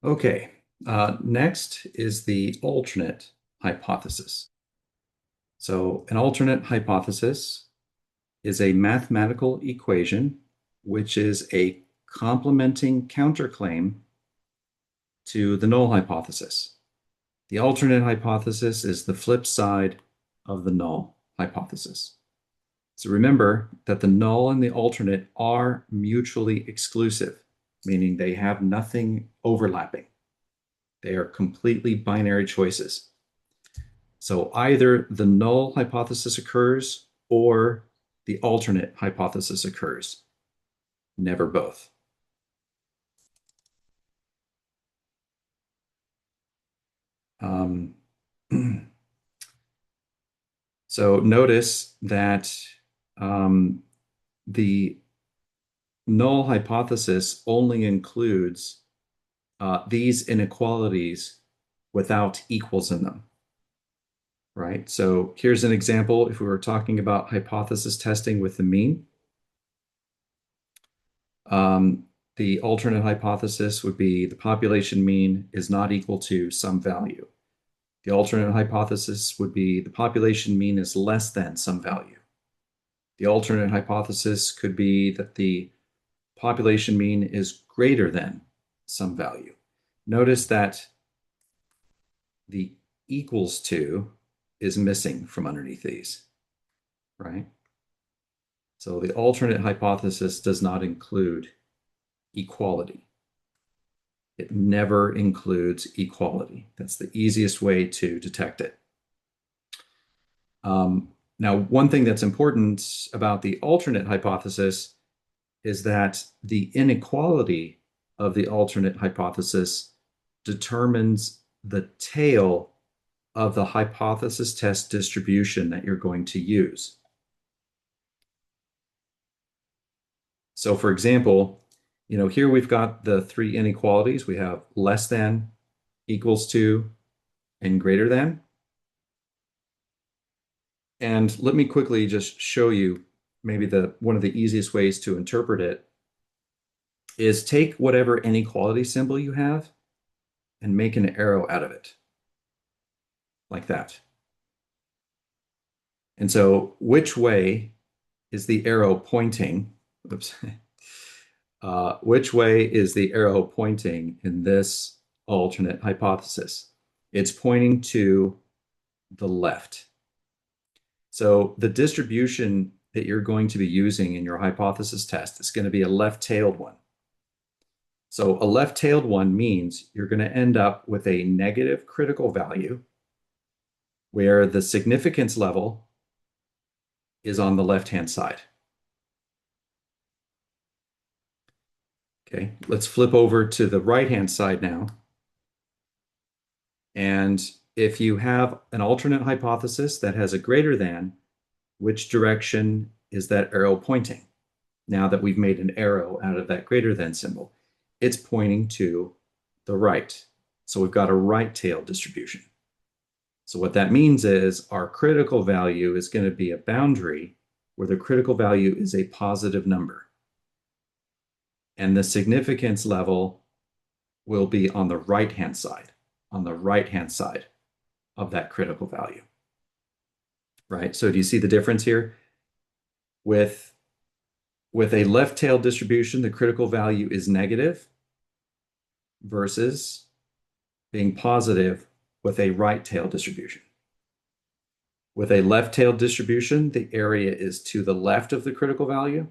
Okay, next is the alternate hypothesis. So an alternate hypothesis is a mathematical equation which is a complementing counterclaim to the null hypothesis. The alternate hypothesis is the flip side of the null hypothesis. So remember that the null and the alternate are mutually exclusive, meaning they have nothing overlapping. They are completely binary choices. So either the null hypothesis occurs or the alternate hypothesis occurs, never both. Um, so notice that um, the null hypothesis only includes these inequalities without equals in them, right? So here's an example. If we were talking about hypothesis testing with the mean, um, the alternate hypothesis would be the population mean is not equal to some value. The alternate hypothesis would be the population mean is less than some value. The alternate hypothesis could be that the population mean is greater than some value. Notice that the equals to is missing from underneath these, right? So the alternate hypothesis does not include equality. It never includes equality. That's the easiest way to detect it. Now, one thing that's important about the alternate hypothesis is that the inequality of the alternate hypothesis determines the tail of the hypothesis test distribution that you're going to use. So for example, here we've got the three inequalities. We have less than, equals to, and greater than. And let me quickly just show you maybe one of the easiest ways to interpret it is take whatever inequality symbol you have and make an arrow out of it, like that. And so which way is the arrow pointing? Oops. Which way is the arrow pointing in this alternate hypothesis? It's pointing to the left. So the distribution that you're going to be using in your hypothesis test is going to be a left-tailed one. So a left-tailed one means you're going to end up with a negative critical value where the significance level is on the left-hand side. Okay, let's flip over to the right-hand side now. And if you have an alternate hypothesis that has a greater than, which direction is that arrow pointing? Now that we've made an arrow out of that greater than symbol, it's pointing to the right. So we've got a right tail distribution. So what that means is our critical value is going to be a boundary where the critical value is a positive number. And the significance level will be on the right-hand side, of that critical value, right? So do you see the difference here? With a left tail distribution, the critical value is negative versus being positive with a right tail distribution. With a left tail distribution, the area is to the left of the critical value.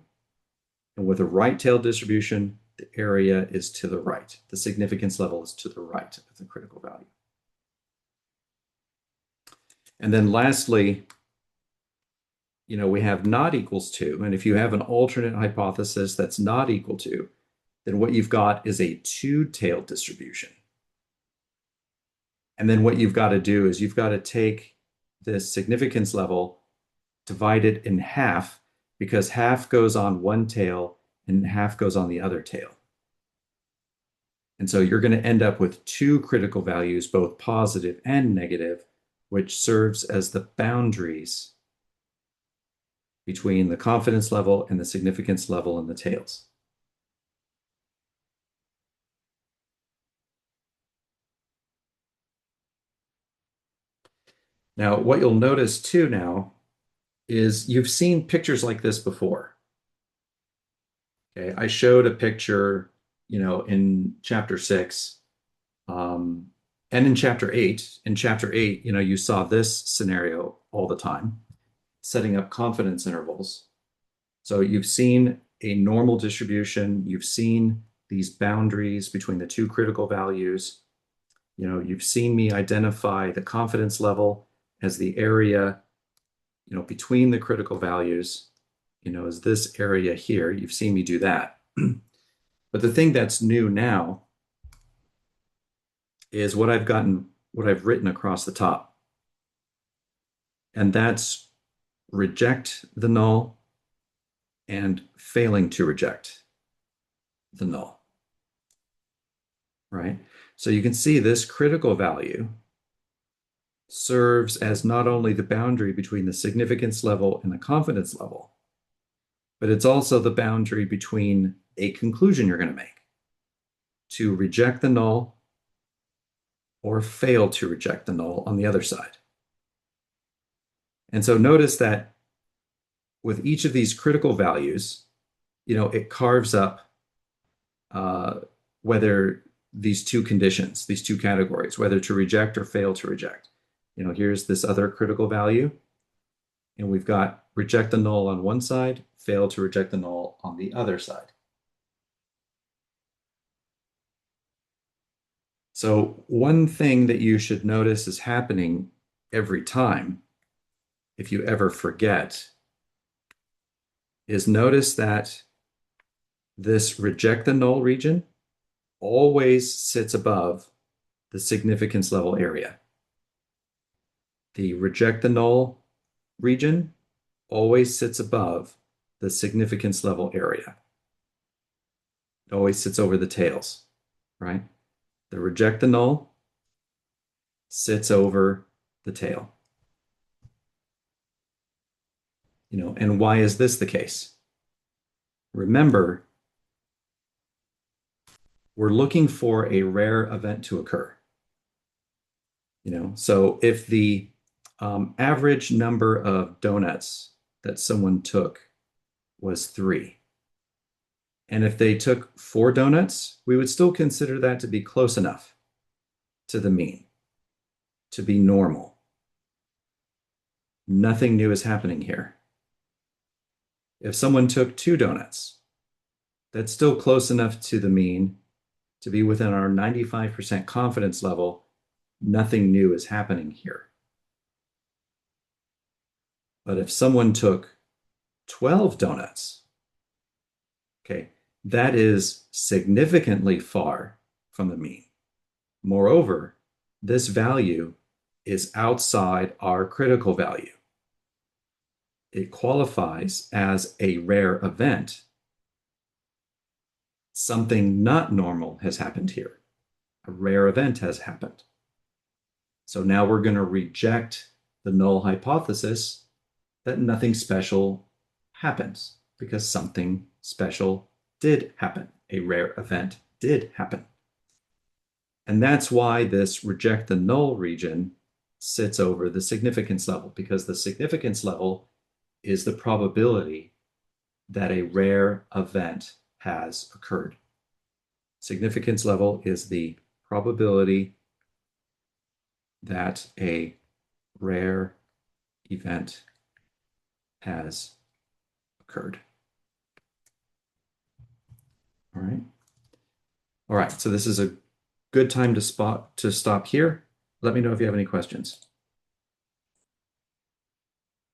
And with a right tail distribution, the area is to the right. The significance level is to the right of the critical value. And then lastly, we have not equals to. And if you have an alternate hypothesis that's not equal to, then what you've got is a two-tailed distribution. And then what you've got to do is you've got to take this significance level, divide it in half, because half goes on one tail and half goes on the other tail. And so you're going to end up with two critical values, both positive and negative, which serves as the boundaries between the confidence level and the significance level in the tails. Now, what you'll notice too now is you've seen pictures like this before. Okay, I showed a picture, in chapter 6, um, and in chapter 8. In chapter 8, you saw this scenario all the time, setting up confidence intervals. So you've seen a normal distribution, you've seen these boundaries between the two critical values. You've seen me identify the confidence level as the area, between the critical values, as this area here. You've seen me do that. But the thing that's new now is what I've written across the top. And that's reject the null and failing to reject the null, right? So you can see this critical value serves as not only the boundary between the significance level and the confidence level, but it's also the boundary between a conclusion you're going to make to reject the null or fail to reject the null on the other side. And so notice that with each of these critical values, it carves up whether these two conditions, these two categories, whether to reject or fail to reject. Here's this other critical value, and we've got reject the null on one side, fail to reject the null on the other side. So one thing that you should notice is happening every time, if you ever forget, is notice that this reject the null region always sits above the significance level area. The reject the null region always sits above the significance level area. It always sits over the tails, right? The reject the null sits over the tail. And why is this the case? Remember, we're looking for a rare event to occur. So if the average number of donuts that someone took was 3, and if they took 4 donuts, we would still consider that to be close enough to the mean, to be normal. Nothing new is happening here. If someone took 2 donuts, that's still close enough to the mean to be within our 95% confidence level. Nothing new is happening here. But if someone took 12 donuts, okay, that is significantly far from the mean. Moreover, this value is outside our critical value. It qualifies as a rare event. Something not normal has happened here. A rare event has happened. So now we're going to reject the null hypothesis that nothing special happens, because something special did happen. A rare event did happen. And that's why this reject the null region sits over the significance level, because the significance level is the probability that a rare event has occurred. Significance level is the probability that a rare event has occurred. All right. All right, so this is a good time to stop here. Let me know if you have any questions.